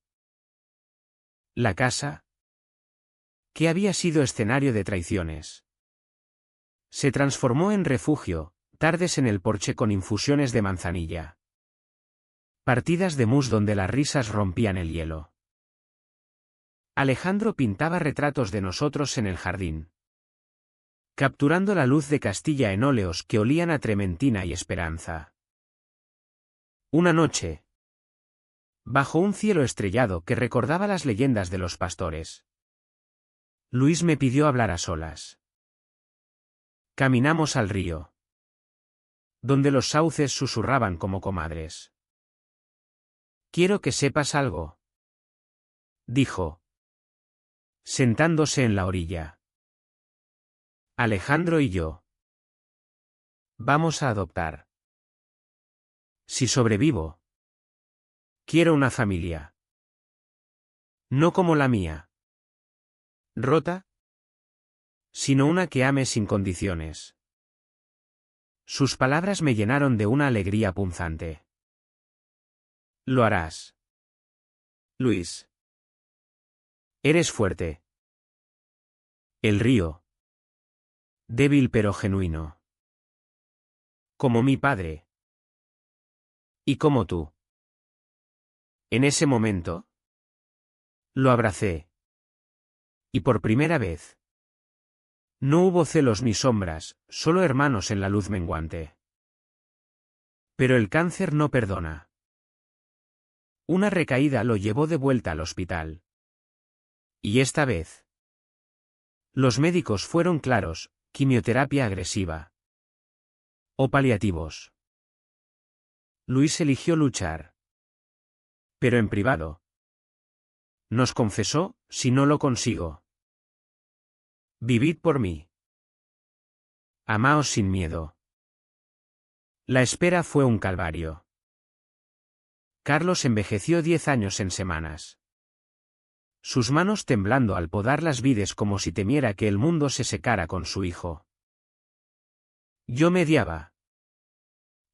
La casa, que había sido escenario de traiciones, se transformó en refugio, tardes en el porche con infusiones de manzanilla. Partidas de mus donde las risas rompían el hielo. Alejandro pintaba retratos de nosotros en el jardín, capturando la luz de Castilla en óleos que olían a trementina y esperanza. Una noche, bajo un cielo estrellado que recordaba las leyendas de los pastores, Luis me pidió hablar a solas. Caminamos al río, donde los sauces susurraban como comadres. Quiero que sepas algo, dijo, sentándose en la orilla. Alejandro y yo. Vamos a adoptar. Si sobrevivo. Quiero una familia. No como la mía. Rota. Sino una que ame sin condiciones. Sus palabras me llenaron de una alegría punzante. Lo harás. Luis. Eres fuerte. El río. Débil pero genuino. Como mi padre. Y como tú. En ese momento. Lo abracé. Y por primera vez. No hubo celos ni sombras, solo hermanos en la luz menguante. Pero el cáncer no perdona. Una recaída lo llevó de vuelta al hospital. Y esta vez. Los médicos fueron claros, quimioterapia agresiva. O paliativos. Luis eligió luchar. Pero en privado. Nos confesó, si no lo consigo. Vivid por mí. Amaos sin miedo. La espera fue un calvario. Carlos envejeció 10 años en semanas. Sus manos temblando al podar las vides como si temiera que el mundo se secara con su hijo. Yo mediaba.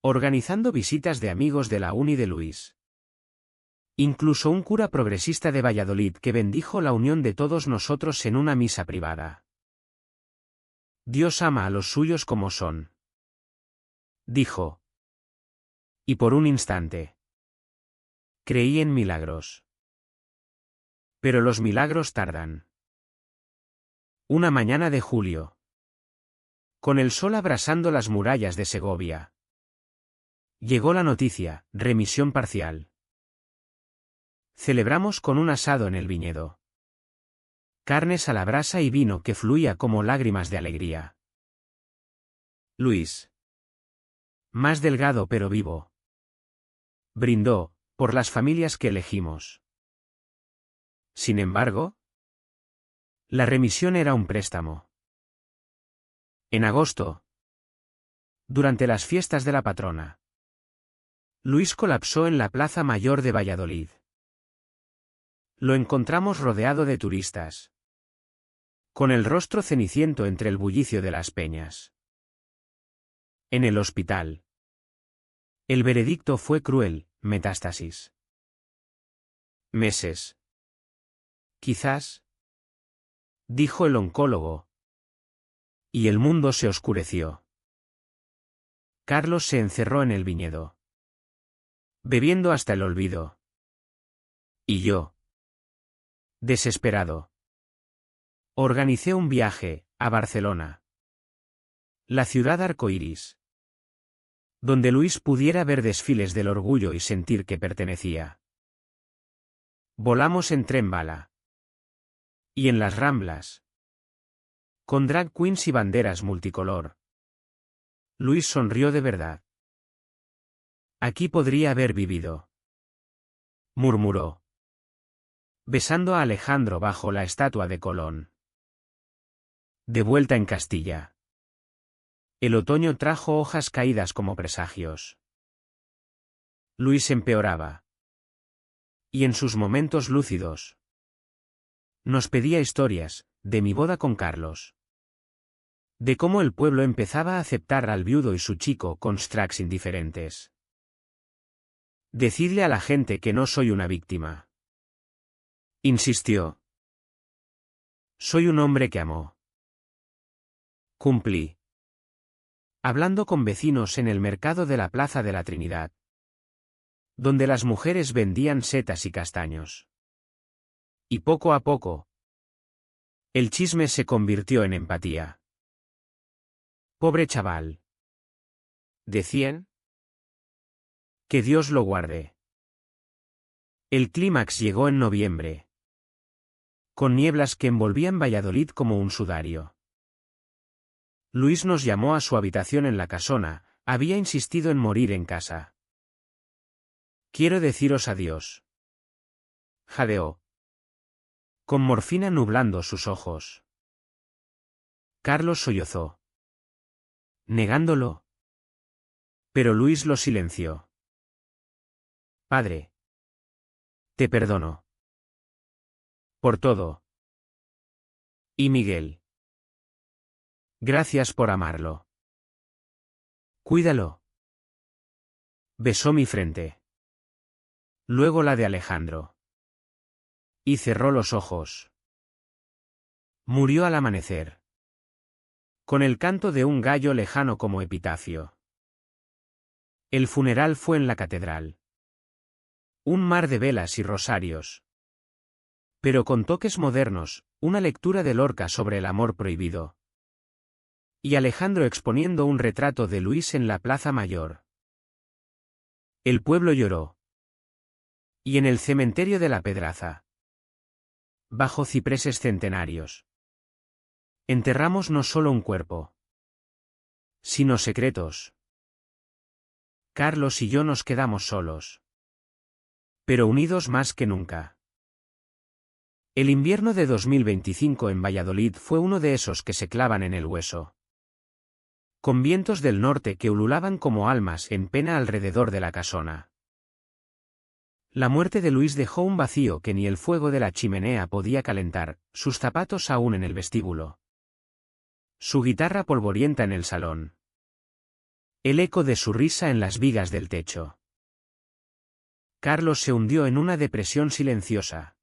Organizando visitas de amigos de la uni de Luis. Incluso un cura progresista de Valladolid que bendijo la unión de todos nosotros en una misa privada. Dios ama a los suyos como son. Dijo. Y por un instante. Creí en milagros. Pero los milagros tardan. Una mañana de julio. Con el sol abrasando las murallas de Segovia. Llegó la noticia, remisión parcial. Celebramos con un asado en el viñedo. Carnes a la brasa y vino que fluía como lágrimas de alegría. Luis. Más delgado pero vivo. Brindó, por las familias que elegimos. Sin embargo, la remisión era un préstamo. En agosto. Durante las fiestas de la patrona. Luis colapsó en la Plaza Mayor de Valladolid. Lo encontramos rodeado de turistas. Con el rostro ceniciento entre el bullicio de las peñas. En el hospital. El veredicto fue cruel, metástasis. Meses. Quizás. Dijo el oncólogo. Y el mundo se oscureció. Carlos se encerró en el viñedo. Bebiendo hasta el olvido. Y yo. Desesperado. Organicé un viaje, a Barcelona. La ciudad arcoíris. Donde Luis pudiera ver desfiles del orgullo y sentir que pertenecía. Volamos en tren bala. Y en las Ramblas. Con drag queens y banderas multicolor. Luis sonrió de verdad. Aquí podría haber vivido. Murmuró. Besando a Alejandro bajo la estatua de Colón. De vuelta en Castilla. El otoño trajo hojas caídas como presagios. Luis empeoraba. Y en sus momentos lúcidos. Nos pedía historias, de mi boda con Carlos. De cómo el pueblo empezaba a aceptar al viudo y su chico con tracks indiferentes. Decidle a la gente que no soy una víctima. Insistió. Soy un hombre que amó. Cumplí. Hablando con vecinos en el mercado de la Plaza de la Trinidad. Donde las mujeres vendían setas y castaños. Y poco a poco. El chisme se convirtió en empatía. Pobre chaval. ¿Decían? Que Dios lo guarde. El clímax llegó en noviembre. Con nieblas que envolvían Valladolid como un sudario. Luis nos llamó a su habitación en la casona, había insistido en morir en casa. Quiero deciros adiós. Jadeó. con morfina nublando sus ojos. Carlos sollozó, negándolo. Pero Luis lo silenció. Padre. Te perdono. Por todo. Y Miguel. Gracias por amarlo. Cuídalo. Besó mi frente. Luego la de Alejandro. Y cerró los ojos. Murió al amanecer. Con el canto de un gallo lejano como epitafio. El funeral fue en la catedral. Un mar de velas y rosarios. Pero con toques modernos, una lectura de Lorca sobre el amor prohibido. Y Alejandro exponiendo un retrato de Luis en la Plaza Mayor. El pueblo lloró. Y en el cementerio de la Pedraza, bajo cipreses centenarios, enterramos no solo un cuerpo, sino secretos. Carlos y yo nos quedamos solos, pero unidos más que nunca. El invierno de 2025 en Valladolid fue uno de esos que se clavan en el hueso. Con vientos del norte que ululaban como almas en pena alrededor de la casona. La muerte de Luis dejó un vacío que ni el fuego de la chimenea podía calentar, sus zapatos aún en el vestíbulo. Su guitarra polvorienta en el salón. El eco de su risa en las vigas del techo. Carlos se hundió en una depresión silenciosa.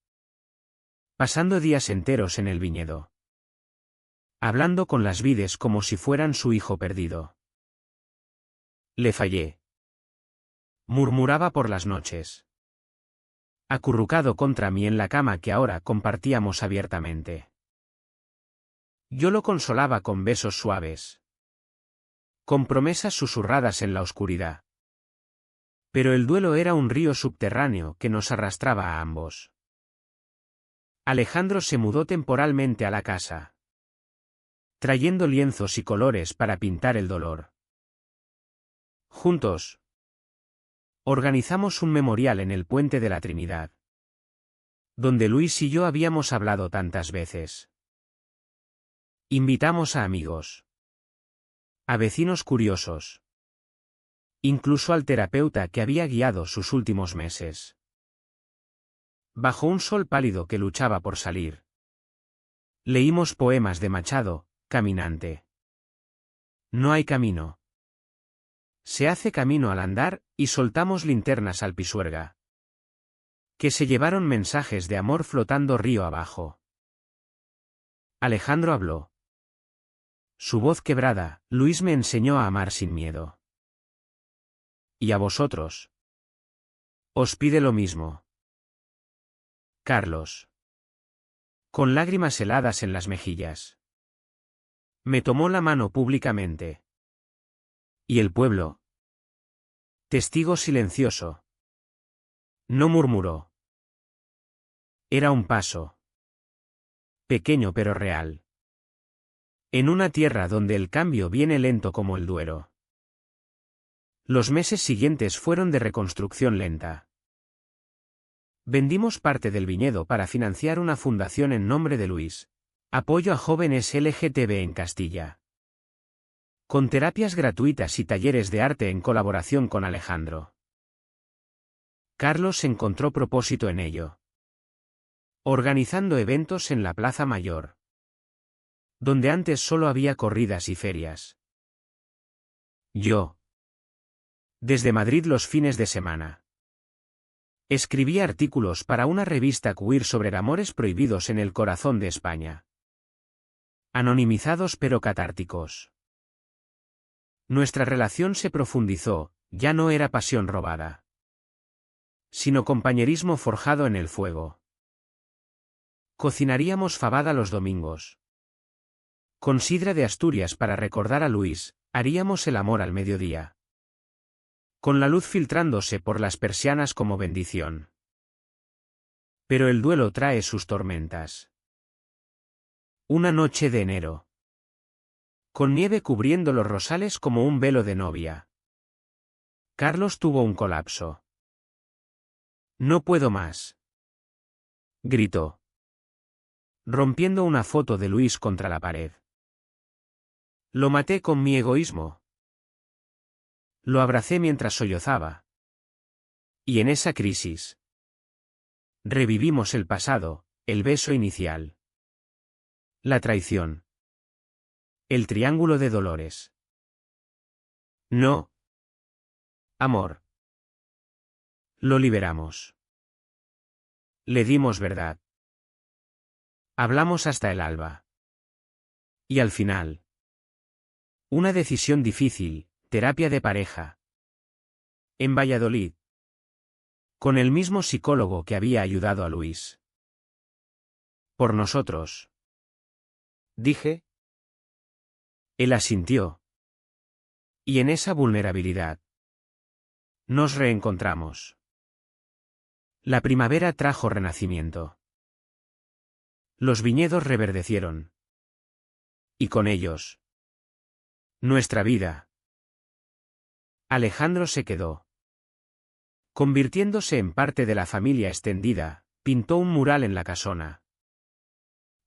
Pasando días enteros en el viñedo. Hablando con las vides como si fueran su hijo perdido. Le fallé. Murmuraba por las noches. Acurrucado contra mí en la cama que ahora compartíamos abiertamente. Yo lo consolaba con besos suaves. Con promesas susurradas en la oscuridad. Pero el duelo era un río subterráneo que nos arrastraba a ambos. Alejandro se mudó temporalmente a la casa. Trayendo lienzos y colores para pintar el dolor. Juntos. Organizamos un memorial en el Puente de la Trinidad. Donde Luis y yo habíamos hablado tantas veces. Invitamos a amigos. A vecinos curiosos. Incluso al terapeuta que había guiado sus últimos meses. Bajo un sol pálido que luchaba por salir. Leímos poemas de Machado, Caminante. No hay camino. Se hace camino al andar, y soltamos linternas al Pisuerga. Que se llevaron mensajes de amor flotando río abajo. Alejandro habló. Su voz quebrada, Luis me enseñó a amar sin miedo. ¿Y a vosotros? Os pide lo mismo. Carlos. Con lágrimas heladas en las mejillas. Me tomó la mano públicamente. ¿Y el pueblo? Testigo silencioso. No murmuró. Era un paso. Pequeño pero real. En una tierra donde el cambio viene lento como el Duero. Los meses siguientes fueron de reconstrucción lenta. Vendimos parte del viñedo para financiar una fundación en nombre de Luis. Apoyo a jóvenes LGTB en Castilla. Con terapias gratuitas y talleres de arte en colaboración con Alejandro. Carlos encontró propósito en ello. Organizando eventos en la Plaza Mayor. Donde antes solo había corridas y ferias. Yo. Desde Madrid los fines de semana. Escribía artículos para una revista queer sobre amores prohibidos en el corazón de España. Anonimizados pero catárticos. Nuestra relación se profundizó, ya no era pasión robada. Sino compañerismo forjado en el fuego. Cocinaríamos fabada los domingos. Con sidra de Asturias para recordar a Luis, haríamos el amor al mediodía. Con la luz filtrándose por las persianas como bendición. Pero el duelo trae sus tormentas. Una noche de enero. Con nieve cubriendo los rosales como un velo de novia. Carlos tuvo un colapso. No puedo más. Gritó. rompiendo una foto de Luis contra la pared. Lo maté con mi egoísmo. Lo abracé mientras sollozaba. Y en esa crisis, revivimos el pasado, el beso inicial. La traición. El triángulo de dolores. No. Amor. Lo liberamos. Le dimos verdad. Hablamos hasta el alba. Y al final. Una decisión difícil, terapia de pareja. En Valladolid. Con el mismo psicólogo que había ayudado a Luis. Por nosotros. Dije. Él asintió. Y en esa vulnerabilidad. Nos reencontramos. La primavera trajo renacimiento. Los viñedos reverdecieron. Y con ellos. Nuestra vida. Alejandro se quedó. Convirtiéndose en parte de la familia extendida, pintó un mural en la casona.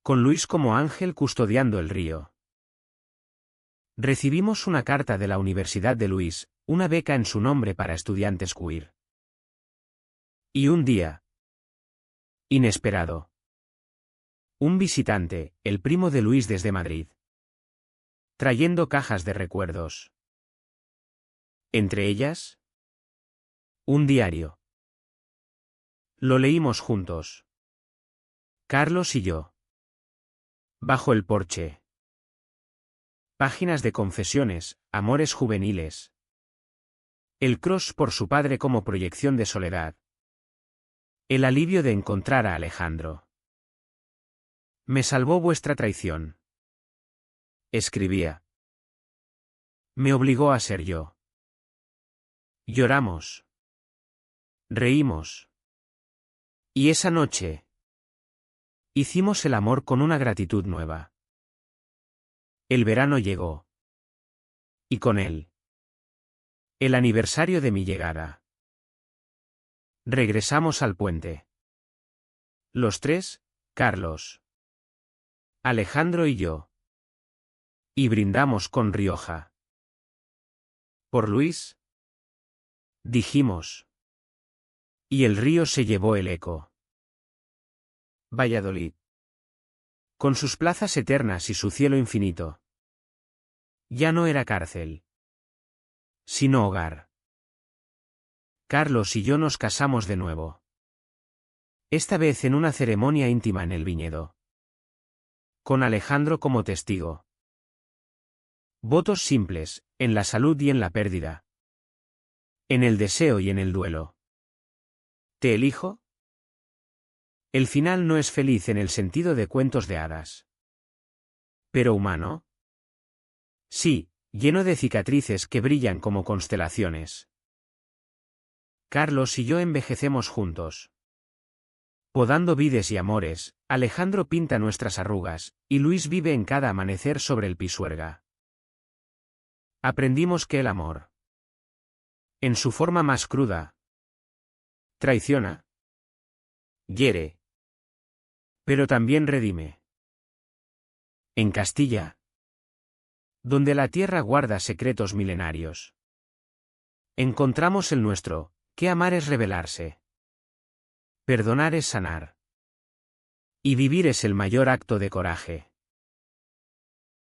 Con Luis como ángel custodiando el río. Recibimos una carta de la Universidad de Luis, una beca en su nombre para estudiantes queer. Y un día. Inesperado. Un visitante, el primo de Luis desde Madrid. Trayendo cajas de recuerdos. Entre ellas. Un diario. Lo leímos juntos. Carlos y yo. Bajo el porche. Páginas de confesiones, amores juveniles. El crush por su padre como proyección de soledad. El alivio de encontrar a Alejandro. Me salvó vuestra traición. Escribía. Me obligó a ser yo. Lloramos. Reímos. Y esa noche. Hicimos el amor con una gratitud nueva. El verano llegó. Y con él. El aniversario de mi llegada. Regresamos al puente. Los tres, Carlos, Alejandro y yo. Y brindamos con Rioja. Por Luis. Dijimos. Y el río se llevó el eco. Valladolid. Con sus plazas eternas y su cielo infinito. Ya no era cárcel. Sino hogar. Carlos y yo nos casamos de nuevo. Esta vez en una ceremonia íntima en el viñedo. Con Alejandro como testigo. Votos simples, en la salud y en la pérdida. En el deseo y en el duelo. ¿Te elijo? El final no es feliz en el sentido de cuentos de hadas. ¿Pero humano? Sí, lleno de cicatrices que brillan como constelaciones. Carlos y yo envejecemos juntos. Podando vides y amores, Alejandro pinta nuestras arrugas, y Luis vive en cada amanecer sobre el Pisuerga. Aprendimos que el amor, en su forma más cruda, traiciona, hiere, pero también redime. En Castilla, donde la tierra guarda secretos milenarios, encontramos el nuestro, que amar es rebelarse. Perdonar es sanar. Y vivir es el mayor acto de coraje.